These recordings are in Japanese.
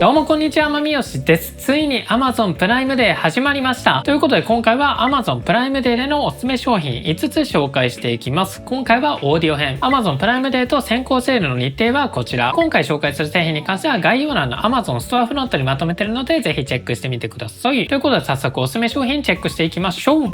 どうもこんにちは、まみよしです。ついに Amazon プライムデー始まりました。ということで今回は Amazon プライムデーでのおすすめ商品5つ紹介していきます。今回はオーディオ編。Amazon プライムデーと先行セールの日程はこちら。今回紹介する製品に関しては概要欄の Amazon ストアフロントにまとめてるのでぜひチェックしてみてください。ということで早速おすすめ商品チェックしていきましょう。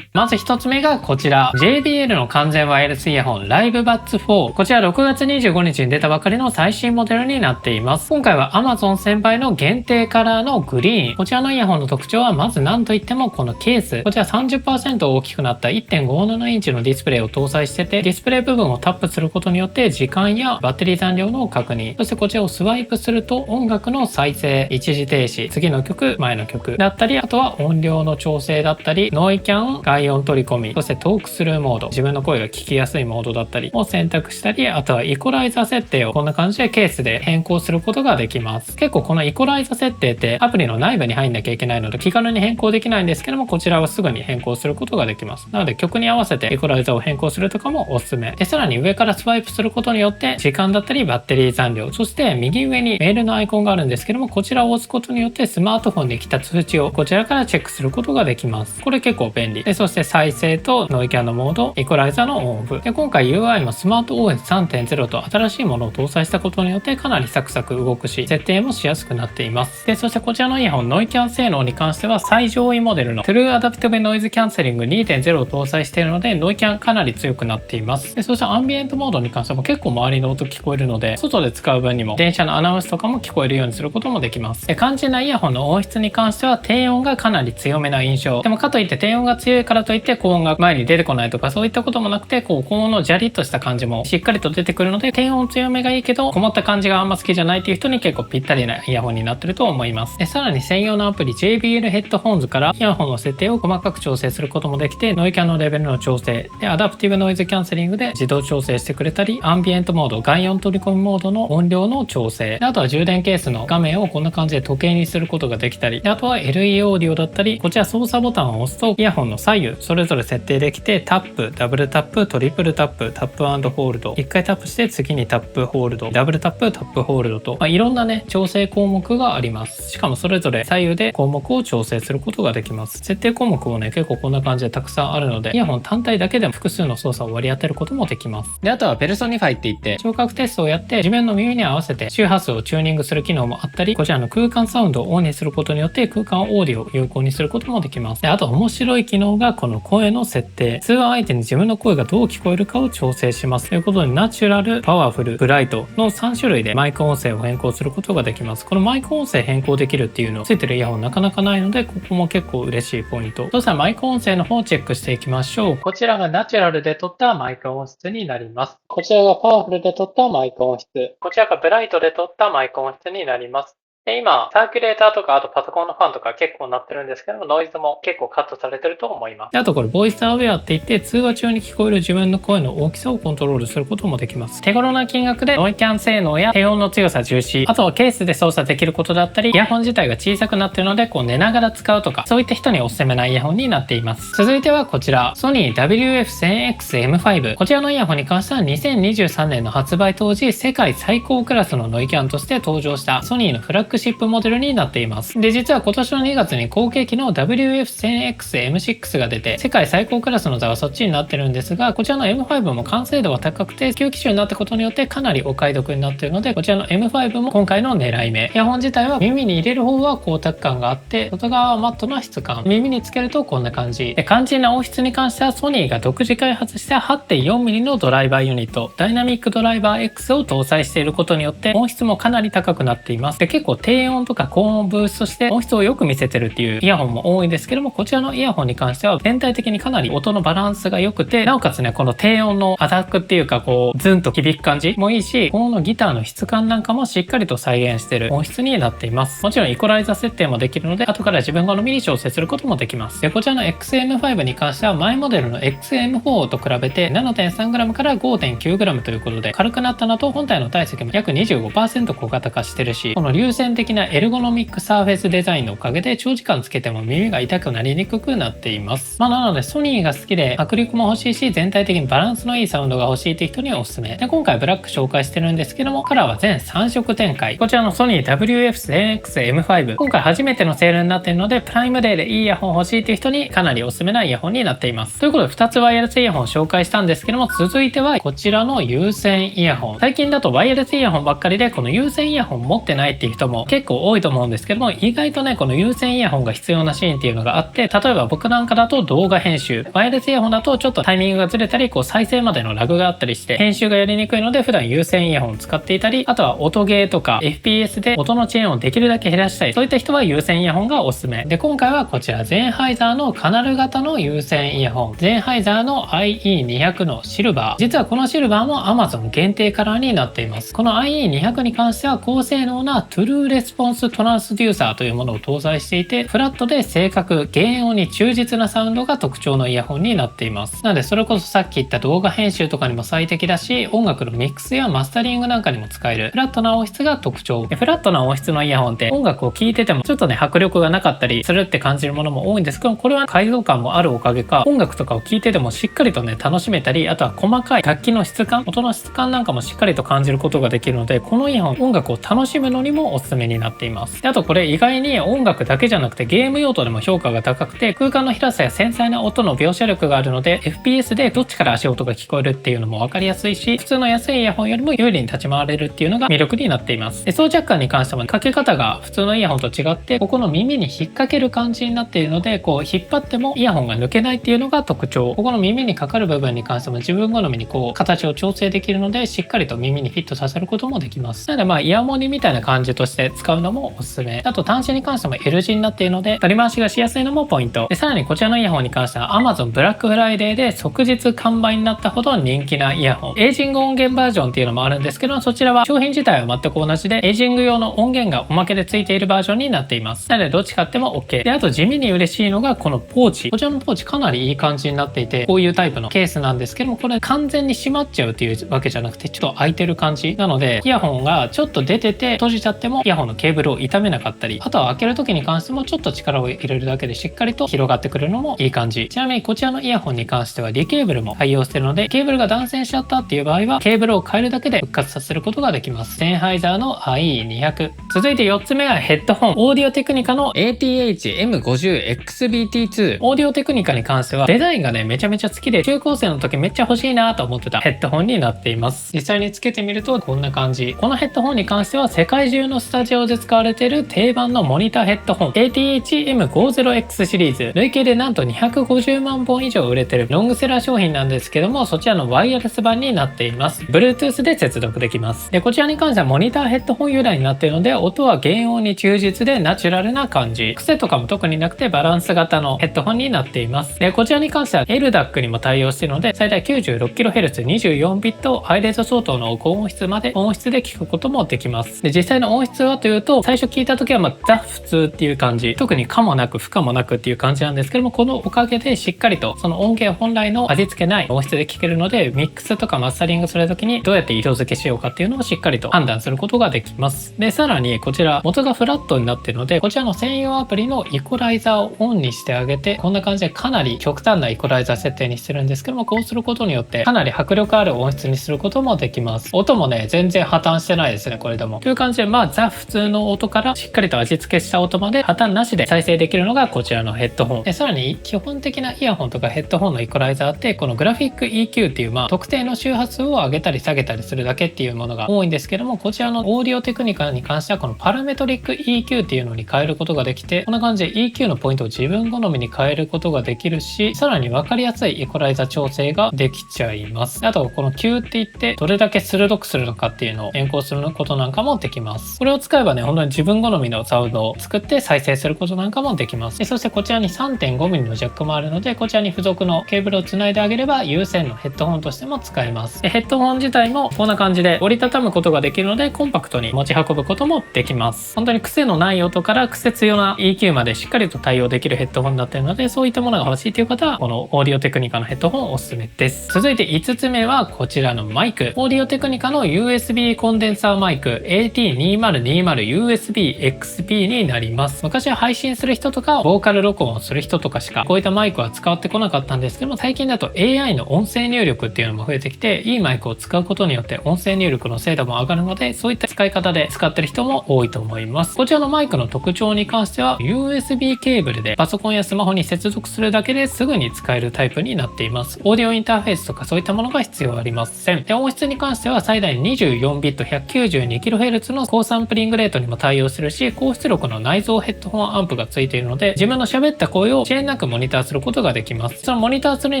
まず一つ目がこちら JBL の完全ワイヤレスイヤホン LiveBuds4。 こちら6月25日に出たばかりの最新モデルになっています。今回は Amazon 先輩の限定カラーのグリーン。こちらのイヤホンの特徴はまず何といってもこのケース。こちら 30% 大きくなった 1.57 インチのディスプレイを搭載してて、ディスプレイ部分をタップすることによって時間やバッテリー残量の確認、そしてこちらをスワイプすると音楽の再生、一時停止、次の曲、前の曲だったり、あとは音量の調整だったり、ノイキャン、外音取り込み、そしてトークスルーモード、自分の声が聞きやすいモードだったりを選択したり、あとはイコライザー設定をこんな感じでケースで変更することができます。結構このイコライザー設定ってアプリの内部に入んなきゃいけないので気軽に変更できないんですけども、こちらはすぐに変更することができます。なので曲に合わせてイコライザーを変更するとかもおすすめで、さらに上からスワイプすることによって時間だったりバッテリー残量、そして右上にメールのアイコンがあるんですけども、こちらを押すことによってスマートフォンに来た通知をこちらからチェックすることができます。これ結構便利で、そして再生とノイキャンのモード、イコライザーのオンオフで、今回 UI もスマート OS3.0 と新しいものを搭載したことによってかなりサクサク動くし、設定もしやすくなっています。で、そしてこちらのイヤホンノイキャン性能に関しては最上位モデルの True Adaptive Noise Cancelling 2.0 を搭載しているので、ノイキャンかなり強くなっています。で、そしてアンビエントモードに関しても結構周りの音聞こえるので、外で使う分にも電車のアナウンスとかも聞こえるようにすることもできます。で、肝心なイヤホンの音質に関しては低音がかなり強めな印象。でもかといって低音が強いからといって高音が前に出てこないとかそういったこともなくて、高音のジャリッとした感じもしっかりと出てくるので、低音強めがいいけどこもった感じがあんま好きじゃないっていう人に結構ぴったりなイヤホンになってると思います。で、さらに専用のアプリ JBL ヘッドホンズからイヤホンの設定を細かく調整することもできて、ノイキャンのレベルの調整で、アダプティブノイズキャンセリングで自動調整してくれたり、アンビエントモード、外音取り込みモードの音量の調整で、あとは充電ケースの画面をこんな感じで時計にすることができたりで、あとは LE オーディオだったり、こちら操作ボタンを押すとイヤホンの左右それぞれ設定できて、タップ、ダブルタップ、トリプルタップ、タップ&ホールド、1回タップして次にタップホールド、ダブルタップ、タップホールドと、いろんなね調整項目があります。しかもそれぞれ左右で項目を調整することができます。設定項目をね結構こんな感じでたくさんあるので、イヤホン単体だけでも複数の操作を割り当てることもできます。で、あとはペルソニファイって言って聴覚テストをやって自分の耳に合わせて周波数をチューニングする機能もあったり、こちらの空間サウンドをオンにすることによって空間オーディオを有効にすることもできます。で、あと面白い機能がこの声の設定。通話相手に自分の声がどう聞こえるかを調整しますということで、ナチュラル、パワフル、ブライトの3種類でマイク音声を変更することができます。このマイク音声変更できるっていうのついてるイヤホンなかなかないので、ここも結構嬉しいポイント。そしたらマイク音声の方をチェックしていきましょう。こちらがナチュラルで撮ったマイク音質になります。こちらがパワフルで撮ったマイク音質。こちらがブライトで撮ったマイク音質になります。で、今、サーキュレーターとか、あとパソコンのファンとか結構なってるんですけども、ノイズも結構カットされてると思います。で、あとこれ、ボイスアウェアって言って、通話中に聞こえる自分の声の大きさをコントロールすることもできます。手頃な金額でノイキャン性能や低音の強さ重視、あとはケースで操作できることだったり、イヤホン自体が小さくなってるので、こう寝ながら使うとか、そういった人におすすめなイヤホンになっています。続いてはこちら、ソニー WF1000X-M5。こちらのイヤホンに関しては2023年の発売当時、世界最高クラスのノイキャンとして登場したソニーのフラッグシップモデルになっています。で、実は今年の2月に後継機の WF1000X-M6 が出て、世界最高クラスの座はそっちになってるんですが、こちらの M5 も完成度は高くて、旧機種になったことによってかなりお買い得になっているので、こちらの M5 も今回の狙い目。イヤホン自体は耳に入れる方は光沢感があって、外側はマットな質感。耳につけるとこんな感じ。で、肝心な音質に関してはソニーが独自開発した 8.4mm のドライバーユニット、ダイナミックドライバー X を搭載していることによって音質もかなり高くなっています。で、結構低音とか高音をブーストして音質をよく見せてるっていうイヤホンも多いんですけども、こちらのイヤホンに関しては全体的にかなり音のバランスが良くて、なおかつねこの低音のアタックっていうかこうズンと響く感じもいいし、このギターの質感なんかもしっかりと再現してる音質になっています。もちろんイコライザ設定もできるので、後から自分好みに調整することもできます。で、こちらの XM5 に関しては前モデルの XM4 と比べて 7.3g から 5.9g ということで軽くなったのと、本体の体積も約 25% 小型化してるし、この流線面的なエルゴノミックサーフェスデザインのおかげで長時間つけても耳が痛くなりにくくなっています。なのでソニーが好きで迫力も欲しいし、全体的にバランスのいいサウンドが欲しいって人にはおすすめで、今回ブラック紹介してるんですけども、カラーは全3色展開。こちらのソニー WF-1000X-M5、 今回初めてのセールになっているので、プライムデーでいいイヤホン欲しいっていう人にかなりおすすめなイヤホンになっています。ということで2つワイヤレスイヤホンを紹介したんですけども、続いてはこちらの有線イヤホン。最近だとワイヤレスイヤホンばっかりで、この有線イヤホン持ってないっていう人も結構多いと思うんですけども、意外とねこの有線イヤホンが必要なシーンっていうのがあって、例えば僕なんかだと動画編集、ワイヤレスイヤホンだとちょっとタイミングがずれたり、再生までのラグがあったりして編集がやりにくいので、普段有線イヤホンを使っていたり、あとは音ゲーとか FPS で音の遅延をできるだけ減らしたい、そういった人は有線イヤホンがおすすめで、今回はこちらゼンハイザーのカナル型の有線イヤホン、ゼンハイザーの IE200 のシルバー。実はこのシルバーも Amazon 限定カラーになっています。この IE200 に関しては高性能なトゥルーレスポンストランスデューサーというものを搭載していて、フラットで正確、原音に忠実なサウンドが特徴のイヤホンになっています。なのでそれこそさっき言った動画編集とかにも最適だし、音楽のミックスやマスタリングなんかにも使えるフラットな音質が特徴。フラットな音質のイヤホンって音楽を聴いててもちょっとね迫力がなかったりするって感じるものも多いんですけど、これは解像感もあるおかげか、音楽とかを聴いててもしっかりとね楽しめたり、あとは細かい楽器の質感、音の質感なんかもしっかりと感じることができるので、このイヤホン音楽を楽しむのにもおすすめになっています。であとこれ意外に音楽だけじゃなくてゲーム用途でも評価が高くて、空間の広さや繊細な音の描写力があるので FPS でどっちから足音が聞こえるっていうのも分かりやすいし、普通の安いイヤホンよりも有利に立ち回れるっていうのが魅力になっています。で装着感に関してもかけ方が普通のイヤホンと違って、ここの耳に引っ掛ける感じになっているので、引っ張ってもイヤホンが抜けないっていうのが特徴。ここの耳にかかる部分に関しても自分好みに形を調整できるので、しっかりと耳にフィットさせることもできます。なのでイヤモニみたいな感じとして使うのもおすすめ。あと端子に関しても L 字になっているので取り回しがしやすいのもポイントで、さらにこちらのイヤホンに関しては Amazon ブラックフライデーで即日完売になったほど人気なイヤホン。エイジング音源バージョンっていうのもあるんですけど、そちらは商品自体は全く同じで、エイジング用の音源がおまけでついているバージョンになっています。なのでどっち買っても OK で、あと地味に嬉しいのがこのポーチ。こちらのポーチかなりいい感じになっていて、こういうタイプのケースなんですけども、これ完全に閉まっちゃうっていうわけじゃなくてちょっと開いてる感じなので、イヤホンがちょっと出てて閉じちゃってもイヤホンのケーブルを傷めなかったり、あとは開ける時に関してもちょっと力を入れるだけでしっかりと広がってくるのもいい感じ。ちなみにこちらのイヤホンに関してはリケーブルも対応しているので、ケーブルが断線しちゃったっていう場合はケーブルを変えるだけで復活させることができます。ゼンハイザーの IE200。続いて4つ目はヘッドホン。オーディオテクニカの ATH-M50XBT2。オーディオテクニカに関してはデザインがねめちゃめちゃ好きで、中高生の時めっちゃ欲しいなと思ってたヘッドホンになっています。実際につけてみるとこんな感じ。このヘッドホンに関しては世界中のスタジオで使われている定番のモニターヘッドホン ATH-M50X シリーズ、累計でなんと250万本以上売れてるロングセラー商品なんですけども、そちらのワイヤレス版になっています。 Bluetooth で接続できます。でこちらに関してはモニターヘッドホン由来になっているので、音は原音に忠実でナチュラルな感じ、癖とかも特になくてバランス型のヘッドホンになっています。でこちらに関しては LDAC にも対応しているので、最大 96kHz24 ビットハイレゾ相当の高音質まで音質で聞くこともできます。で実際の音質はというと、最初聞いた時はザ普通っていう感じ、特に可もなく不可もなくっていう感じなんですけども、このおかげでしっかりとその音源本来の味付けない音質で聞けるので、ミックスとかマスタリングする時にどうやって色付けしようかっていうのをしっかりと判断することができます。でさらにこちら元がフラットになっているので、こちらの専用アプリのイコライザーをオンにしてあげて、こんな感じでかなり極端なイコライザー設定にしてるんですけども、こうすることによってかなり迫力ある音質にすることもできます。音もね全然破綻してないですね。これでもという感じでザ普通の音からしっかりと味付けした音まで破綻なしで再生できるのがこちらのヘッドホンで、さらに基本的なイヤホンとかヘッドホンのイコライザーって、このグラフィック EQ っていう特定の周波数を上げたり下げたりするだけっていうものが多いんですけども、こちらのオーディオテクニカに関してはこのパラメトリック EQ っていうのに変えることができて、こんな感じで EQ のポイントを自分好みに変えることができるし、さらに分かりやすいイコライザー調整ができちゃいます。あとこの Q って言ってどれだけ鋭くするのかっていうのを変更することなんかもできます。これを使えばね本当に自分好みのサウンドを作って再生することなんかもできます。でそしてこちらに 3.5mm のジャックもあるので、こちらに付属のケーブルをつないであげれば有線のヘッドホンとしても使えます。でヘッドホン自体もこんな感じで折りたたむことができるので、コンパクトに持ち運ぶこともできます。本当に癖のない音から癖強な EQ までしっかりと対応できるヘッドホンになっているので、そういったものが欲しいという方はこのオーディオテクニカのヘッドホンおすすめです。続いて5つ目はこちらのマイク。オーディオテクニカの USB コンデンサーマイク AT2020 AT20USB-XP になります。昔は配信する人とかボーカル録音をする人とかしかこういったマイクは使ってこなかったんですけども、最近だと AI の音声入力っていうのも増えてきて、いいマイクを使うことによって音声入力の精度も上がるので、そういった使い方で使ってる人も多いと思います。こちらのマイクの特徴に関しては USB ケーブルでパソコンやスマホに接続するだけですぐに使えるタイプになっています。オーディオインターフェースとかそういったものが必要ありません。で、音質に関しては最大24ビット 192kHz の高サンプリングレートにも対応するし、高出力の内蔵ヘッドホンアンプがついているので、自分の喋った声を遅延なくモニターすることができます。そのモニターする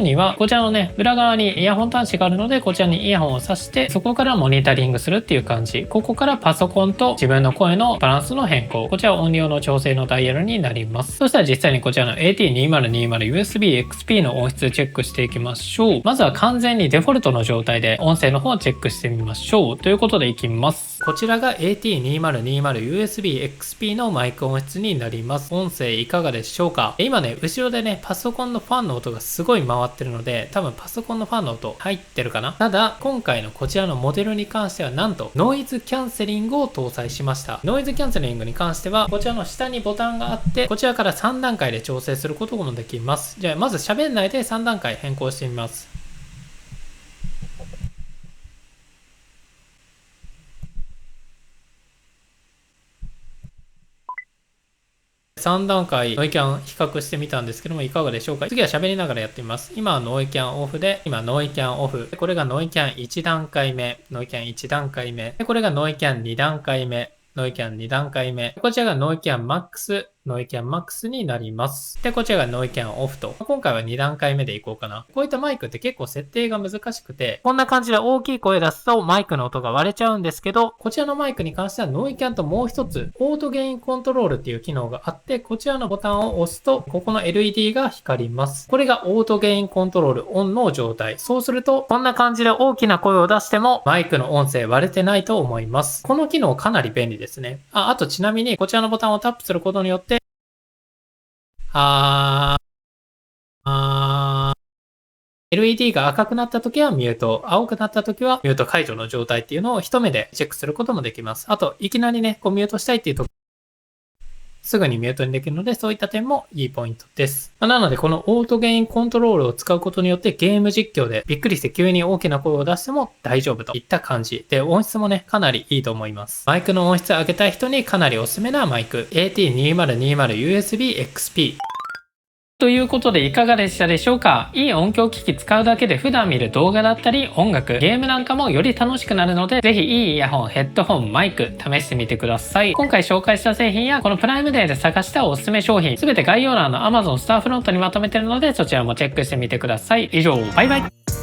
にはこちらのね、裏側にイヤホン端子があるので、こちらにイヤホンを挿してそこからモニタリングするっていう感じ。ここからパソコンと自分の声のバランスの変更、こちら音量の調整のダイヤルになります。そしたら実際にこちらの AT2020USB-XP の音質チェックしていきましょう。まずは完全にデフォルトの状態で音声の方をチェックしてみましょう。ということでいきます。こちらが AT2020USB-XP のマイク音質になります。音声いかがでしょうか？今ね、後ろでね、パソコンのファンの音がすごい回ってるので、多分パソコンのファンの音入ってるかな？ただ、今回のこちらのモデルに関してはなんとノイズキャンセリングを搭載しました。ノイズキャンセリングに関しては、こちらの下にボタンがあって、こちらから3段階で調整することもできます。じゃあ、まず喋んないで3段階変更してみます。3段階ノイキャン比較してみたんですけども、いかがでしょうか？次は喋りながらやってみます。今はノイキャンオフで、今ノイキャンオフ。これがノイキャン1段階目。ノイキャン1段階目。これがノイキャン2段階目。ノイキャン2段階目。こちらがノイキャンマックス。ノイキャンマックスになります。で、こちらがノイキャンオフと。今回は2段階目でいこうかな。こういったマイクって結構設定が難しくて、こんな感じで大きい声出すとマイクの音が割れちゃうんですけど、こちらのマイクに関してはノイキャンともう一つ、オートゲインコントロールっていう機能があって、こちらのボタンを押すと、ここの LED が光ります。これがオートゲインコントロールオンの状態。そうすると、こんな感じで大きな声を出しても、マイクの音声割れてないと思います。この機能かなり便利ですね。あとちなみに、こちらのボタンをタップすることによって、LED が赤くなった時はミュート、青くなった時はミュート解除の状態っていうのを一目でチェックすることもできます。あと、いきなりね、ミュートしたいっていうと、すぐにミュートにできるので、そういった点もいいポイントです。なので、このオートゲインコントロールを使うことによってゲーム実況でびっくりして急に大きな声を出しても大丈夫といった感じ。で、音質もね、かなりいいと思います。マイクの音質上げたい人にかなりおすすめなマイク。AT2020USB-XP。ということでいかがでしたでしょうか？いい音響機器使うだけで普段見る動画だったり音楽、ゲームなんかもより楽しくなるので、ぜひいいイヤホン、ヘッドホン、マイク試してみてください。今回紹介した製品やこのプライムデーで探したおすすめ商品、すべて概要欄の Amazon スターフロントにまとめてるので、そちらもチェックしてみてください。以上、バイバイ。